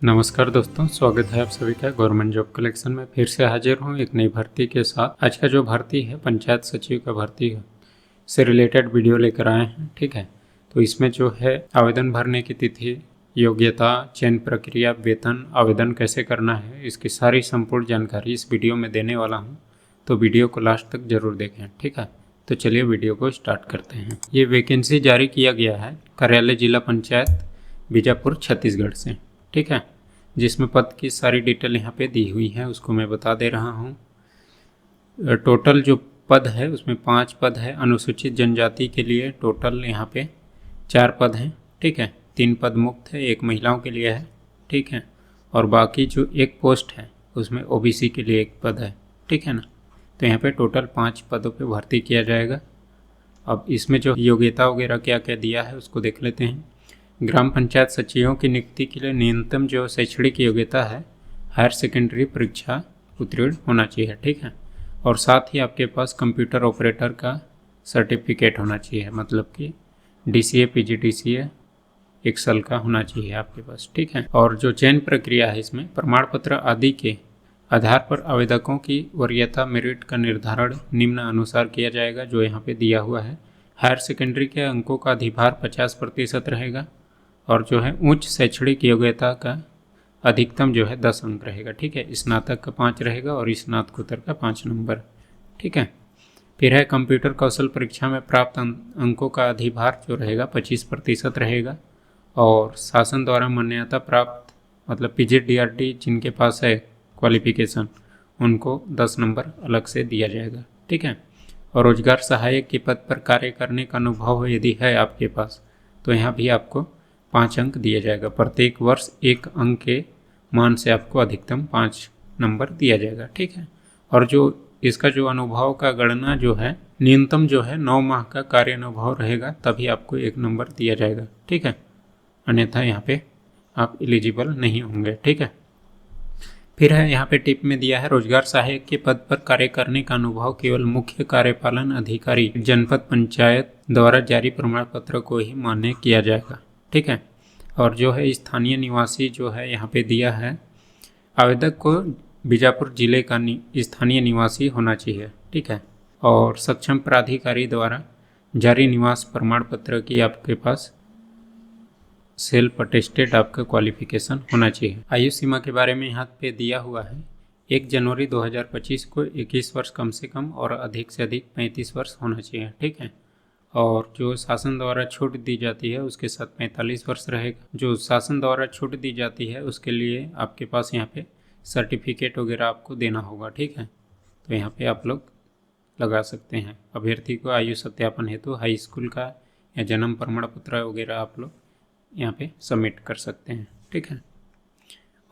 नमस्कार दोस्तों, स्वागत है आप सभी का गवर्नमेंट जॉब कलेक्शन में। फिर से हाजिर हूँ एक नई भर्ती के साथ। आज का जो भर्ती है पंचायत सचिव का भर्ती से रिलेटेड वीडियो लेकर आए हैं। ठीक है, तो इसमें जो है आवेदन भरने की तिथि, योग्यता, चयन प्रक्रिया, वेतन, आवेदन कैसे करना है, इसकी सारी संपूर्ण जानकारी इस वीडियो में देने वाला हूँ। तो वीडियो को लास्ट तक जरूर देखें। ठीक है, तो चलिए वीडियो को स्टार्ट करते हैं। ये वैकेंसी जारी किया गया है कार्यालय जिला पंचायत बीजापुर छत्तीसगढ़ से। ठीक है, जिसमें पद की सारी डिटेल यहाँ पे दी हुई है, उसको मैं बता दे रहा हूँ। टोटल जो पद है उसमें 5 पद है। अनुसूचित जनजाति के लिए टोटल यहाँ पे 4 पद हैं। ठीक है, 3 पद मुक्त है, 1 महिलाओं के लिए है। ठीक है, और बाकी जो 1 पोस्ट है उसमें ओबीसी के लिए 1 पद है। ठीक है ना, तो यहाँ पे टोटल 5 पदों पे भर्ती किया जाएगा। अब इसमें जो योग्यता वगैरह क्या क्या दिया है उसको देख लेते हैं। ग्राम पंचायत सचिवों की नियुक्ति के लिए न्यूनतम जो शैक्षणिक योग्यता है हायर सेकेंडरी परीक्षा उत्तीर्ण होना चाहिए। ठीक है, और साथ ही आपके पास कंप्यूटर ऑपरेटर का सर्टिफिकेट होना चाहिए, मतलब कि DCA PGDCA 1 साल का होना चाहिए आपके पास। ठीक है, और जो चयन प्रक्रिया है इसमें प्रमाण पत्र आदि के आधार पर आवेदकों की वरीयता मेरिट का निर्धारण निम्न अनुसार किया जाएगा, जो यहाँ पे दिया हुआ है। हायर सेकेंडरी के अंकों का अधिभार 50% रहेगा, और जो है उच्च शैक्षणिक योग्यता का अधिकतम जो है 10 अंक रहेगा। ठीक है, स्नातक का 5 रहेगा और स्नातकोत्तर का 5 नंबर। ठीक है, फिर है कंप्यूटर कौशल परीक्षा में प्राप्त अंकों का अधिभार जो रहेगा 25% रहेगा, और शासन द्वारा मान्यता प्राप्त मतलब PGDRT जिनके पास है क्वालिफिकेशन, उनको 10 नंबर अलग से दिया जाएगा। ठीक है, और रोजगार सहायक के पद पर कार्य करने का अनुभव यदि है आपके पास तो यहाँ भी आपको 5 अंक दिया जाएगा। प्रत्येक वर्ष 1 अंक के मान से आपको अधिकतम 5 नंबर दिया जाएगा। ठीक है, और जो इसका जो अनुभव का गणना जो है न्यूनतम जो है 9 माह का कार्य अनुभव रहेगा, तभी आपको 1 नंबर दिया जाएगा। ठीक है, अन्यथा यहाँ पे आप एलिजिबल नहीं होंगे। ठीक है, फिर है यहाँ पे टिप में दिया है रोजगार सहायक के पद पर कार्य करने का अनुभव केवल मुख्य कार्यपालन अधिकारी जनपद पंचायत द्वारा जारी प्रमाण पत्र को ही मान्य किया जाएगा। ठीक है, और जो है स्थानीय निवासी जो है यहाँ पे दिया है आवेदक को बीजापुर जिले का स्थानीय निवासी होना चाहिए। ठीक है, और सक्षम प्राधिकारी द्वारा जारी निवास प्रमाण पत्र की आपके पास सेल्फ अटेस्टेड आपका क्वालिफिकेशन होना चाहिए। आयु सीमा के बारे में यहाँ पे दिया हुआ है 1 जनवरी 2025 को 21 वर्ष कम से कम और अधिक से अधिक 35 वर्ष होना चाहिए। ठीक है, और जो शासन द्वारा छूट दी जाती है उसके साथ 45 वर्ष रहेगा। जो शासन द्वारा छूट दी जाती है उसके लिए आपके पास यहाँ पे सर्टिफिकेट वगैरह आपको देना होगा। ठीक है, तो यहाँ पे आप लोग लगा सकते हैं। अभ्यर्थी को आयु सत्यापन हेतु हाई स्कूल का या जन्म प्रमाण पत्र वगैरह आप लोग यहाँ पे सबमिट कर सकते हैं। ठीक है,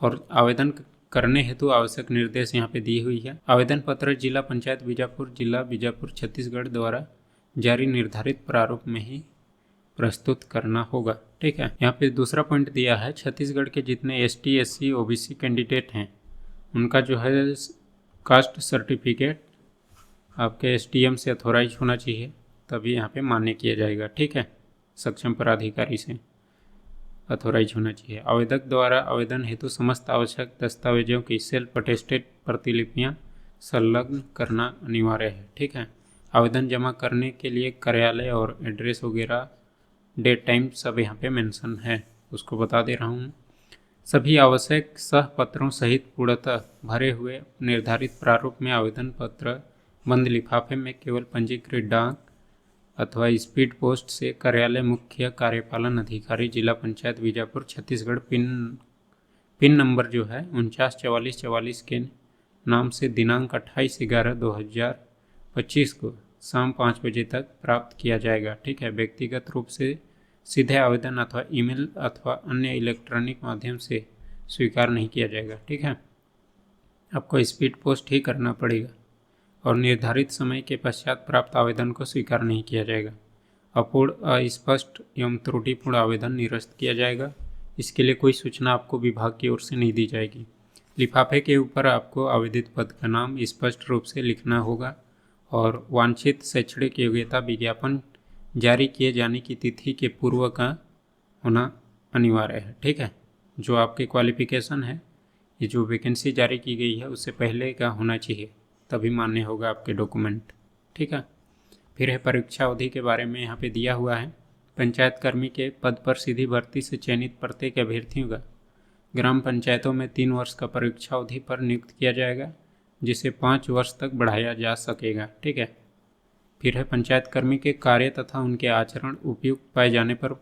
और आवेदन करने हेतु आवश्यक निर्देश यहाँ पे दी हुई है। आवेदन पत्र जिला पंचायत बीजापुर, जिला बीजापुर छत्तीसगढ़ द्वारा जारी निर्धारित प्रारूप में ही प्रस्तुत करना होगा। ठीक है, यहाँ पे दूसरा पॉइंट दिया है छत्तीसगढ़ के जितने ST SC OBC कैंडिडेट हैं उनका जो है कास्ट सर्टिफिकेट आपके SDM से अथोराइज होना चाहिए, तभी यहाँ पे मान्य किया जाएगा। ठीक है, सक्षम प्राधिकारी से अथोराइज होना चाहिए। आवेदक द्वारा आवेदन हेतु समस्त आवश्यक दस्तावेजों की सेल्फ अटेस्टेड प्रतिलिपियाँ संलग्न करना अनिवार्य है। ठीक है, आवेदन जमा करने के लिए कार्यालय और एड्रेस वगैरह डेट टाइम सब यहाँ पे मेंशन है, उसको बता दे रहा हूँ। सभी आवश्यक सहपत्रों सहित पूर्णतः भरे हुए निर्धारित प्रारूप में आवेदन पत्र बंद लिफाफे में केवल पंजीकृत डाक अथवा स्पीड पोस्ट से कार्यालय मुख्य कार्यपालन अधिकारी जिला पंचायत बीजापुर छत्तीसगढ़ पिन नंबर जो है 494444 के नाम से दिनांक 28/11/2025 को शाम 5 बजे तक प्राप्त किया जाएगा। ठीक है, व्यक्तिगत रूप से सीधे आवेदन अथवा ईमेल अथवा अन्य इलेक्ट्रॉनिक माध्यम से स्वीकार नहीं किया जाएगा। ठीक है, आपको स्पीड पोस्ट ही करना पड़ेगा, और निर्धारित समय के पश्चात प्राप्त आवेदन को स्वीकार नहीं किया जाएगा। अपूर्ण, अस्पष्ट एवं त्रुटिपूर्ण आवेदन निरस्त किया जाएगा। इसके लिए कोई सूचना आपको विभाग की ओर से नहीं दी जाएगी। लिफाफे के ऊपर आपको आवेदित पद का नाम स्पष्ट रूप से लिखना होगा, और वांछित शैक्षणिक योग्यता विज्ञापन जारी किए जाने की तिथि के पूर्व का होना अनिवार्य है। ठीक है, जो आपकी क्वालिफ़िकेशन है, ये जो वैकेंसी जारी की गई है उससे पहले का होना चाहिए, तभी मान्य होगा आपके डॉक्यूमेंट। ठीक है। फिर है परीक्षा अवधि के बारे में यहाँ पे दिया हुआ है। पंचायत कर्मी के पद पर सीधी भर्ती से चयनित प्रत्येक अभ्यर्थियों का ग्राम पंचायतों में 3 वर्ष का परीक्षा अवधि पर नियुक्त किया जाएगा, जिसे 5 वर्ष तक बढ़ाया जा सकेगा। ठीक है। फिर है पंचायत कर्मी के कार्य तथा उनके आचरण उपयुक्त पाए जाने पर,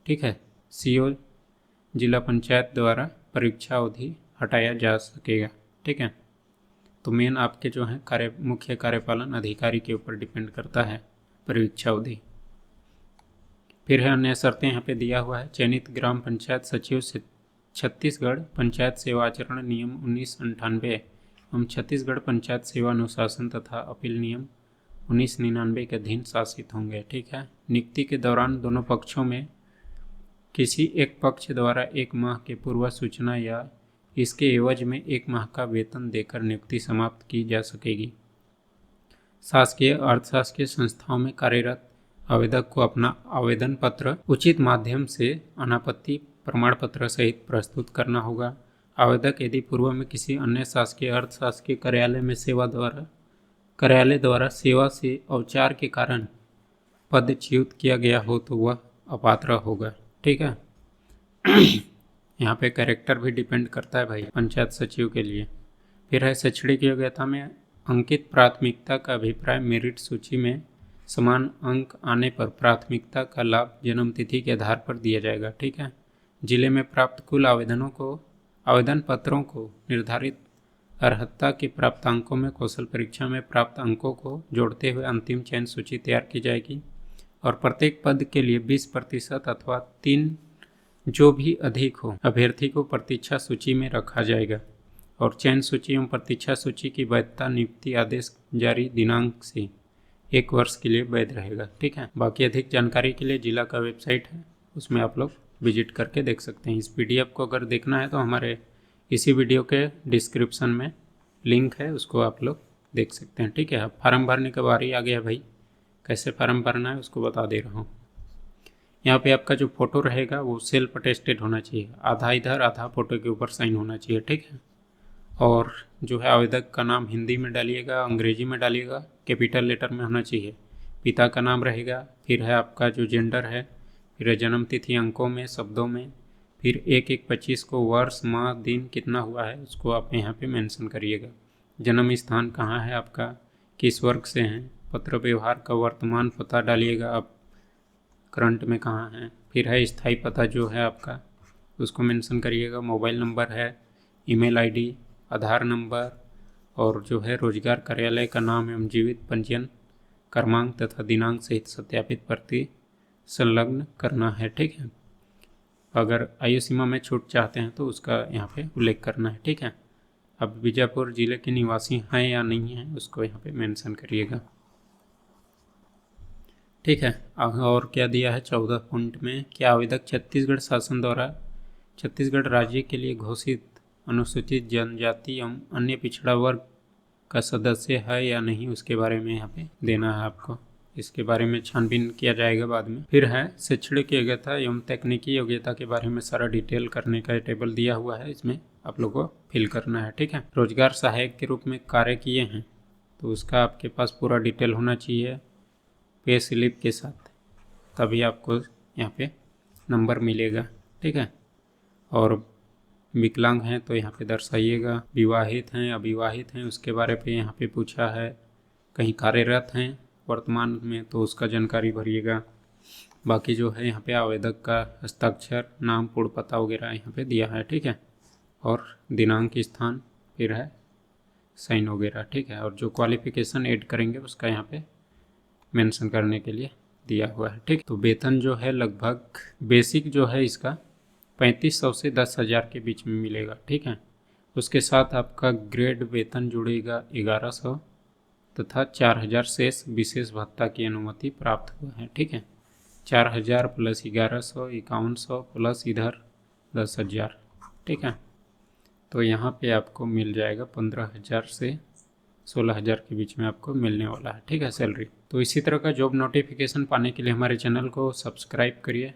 ठीक है, सीओ जिला पंचायत द्वारा परीक्षा अवधि हटाया जा सकेगा। ठीक है। तो मेन आपके जो है मुख्य कार्यपालन अधिकारी के ऊपर डिपेंड करता है परीक्षा अवधि। फिर है अन्य शर्तें यहाँ पे दिया हुआ है। चयनित ग्राम पंचायत सचिव से छत्तीसगढ़ पंचायत सेवा आचरण नियम 1998 एवं छत्तीसगढ़ पंचायत सेवा अनुशासन तथा अपील नियम 1999 के अधीन शासित होंगे। ठीक है। नियुक्ति के दौरान दोनों पक्षों में किसी एक पक्ष द्वारा 1 माह के पूर्व सूचना या इसके एवज में 1 माह का वेतन देकर नियुक्ति समाप्त की जा सकेगी। शासकीय अर्धशासकीय संस्थाओं में कार्यरत आवेदक को अपना आवेदन पत्र उचित माध्यम से अनापत्ति प्रमाण पत्र सहित प्रस्तुत करना होगा। आवेदक यदि पूर्व में किसी अन्य शासकीय अर्धशासकीय कार्यालय द्वारा सेवा से अवचार के कारण पदच्युत किया गया हो तो वह अपात्र होगा। ठीक है। यहाँ पे कैरेक्टर भी डिपेंड करता है भाई पंचायत सचिव के लिए। फिर है शैक्षणिक योग्यता में अंकित प्राथमिकता का अभिप्राय मेरिट सूची में समान अंक आने पर प्राथमिकता का लाभ जन्म तिथि के आधार पर दिया जाएगा। ठीक है। जिले में प्राप्त कुल आवेदन पत्रों को निर्धारित अर्हता के प्राप्तांकों में कौशल परीक्षा में प्राप्त अंकों को जोड़ते हुए अंतिम चयन सूची तैयार की जाएगी और प्रत्येक पद के लिए 20% अथवा 3 जो भी अधिक हो अभ्यर्थी को प्रतीक्षा सूची में रखा जाएगा और चयन सूची एवं प्रतीक्षा सूची की वैधता नियुक्ति आदेश जारी दिनांक से 1 वर्ष के लिए वैध रहेगा। ठीक है। बाकी अधिक जानकारी के लिए जिला का वेबसाइट है, उसमें आप लोग विजिट करके देख सकते हैं। इस PDF को अगर देखना है तो हमारे इसी वीडियो के डिस्क्रिप्शन में लिंक है, उसको आप लोग देख सकते हैं। ठीक है। अब फार्म भरने का बारी आ गया भाई, कैसे फार्म भरना है उसको बता दे रहा हूँ। यहाँ पे आपका जो फोटो रहेगा वो सेल्फ अटेस्टेड होना चाहिए, आधा इधर आधा फोटो के ऊपर साइन होना चाहिए। ठीक है। और जो है आवेदक का नाम हिंदी में डालिएगा, अंग्रेजी में डालिएगा, कैपिटल लेटर में होना चाहिए। पिता का नाम रहेगा, फिर है आपका जो जेंडर है, फिर है जन्म तिथि अंकों में शब्दों में, फिर 1/1/25 को वर्ष माह दिन कितना हुआ है उसको आप यहाँ पे मेंशन करिएगा। जन्म स्थान कहाँ है आपका, किस वर्ग से हैं, पत्र व्यवहार का वर्तमान पता डालिएगा आप करंट में कहाँ है। फिर है स्थायी पता जो है आपका उसको मेंशन करिएगा। मोबाइल नंबर है, ईमेल ID, आधार नंबर और जो है रोजगार कार्यालय का नाम एवं जीवित पंजीयन क्रमांक तथा दिनांक सहित सत्यापित प्रति संलग्न करना है। ठीक है। अगर आयु सीमा में छूट चाहते हैं तो उसका यहाँ पे उल्लेख करना है। ठीक है। अब बीजापुर जिले के निवासी हैं या नहीं हैं उसको यहाँ पे मेंशन करिएगा। ठीक है। और क्या दिया है 14 पॉइंट में, क्या आवेदक छत्तीसगढ़ शासन द्वारा छत्तीसगढ़ राज्य के लिए घोषित अनुसूचित जनजाति एवं अन्य पिछड़ा वर्ग का सदस्य है या नहीं उसके बारे में यहाँ पे देना है आपको। इसके बारे में छानबीन किया जाएगा बाद में। फिर है शैक्षणिक योग्यता एवं तकनीकी योग्यता के बारे में सारा डिटेल करने का टेबल दिया हुआ है, इसमें आप लोगों को फिल करना है। ठीक है। रोजगार सहायक के रूप में कार्य किए हैं तो उसका आपके पास पूरा डिटेल होना चाहिए पे स्लिप के साथ, तभी आपको यहाँ पे नंबर मिलेगा। ठीक है। और विकलांग हैं तो यहाँ पे दर्शाइएगा। विवाहित हैं अविवाहित हैं उसके बारे पे यहाँ पे पूछा है। कहीं कार्यरत हैं वर्तमान में तो उसका जानकारी भरिएगा। बाकी जो है यहाँ पे आवेदक का हस्ताक्षर, नाम, पूर्ण पता वगैरह यहाँ पे दिया है। ठीक है। और दिनांक, स्थान, फिर है साइन वगैरह। ठीक है। और जो क्वालिफिकेशन ऐड करेंगे उसका यहाँ पे मेंशन करने के लिए दिया हुआ है। ठीक। तो वेतन जो है लगभग बेसिक जो है इसका 3500 से 10,000 के बीच में मिलेगा। ठीक है। उसके साथ आपका ग्रेड वेतन जुड़ेगा 1100 तथा 4000 शेष विशेष भत्ता की अनुमति प्राप्त हुआ है। ठीक है। 4000 प्लस 1100 5100 प्लस इधर 10,000। ठीक है। तो यहाँ पे आपको मिल जाएगा 15,000 से 16,000 के बीच में आपको मिलने वाला है। ठीक है, सैलरी। तो इसी तरह का जॉब नोटिफिकेशन पाने के लिए हमारे चैनल को सब्सक्राइब करिए।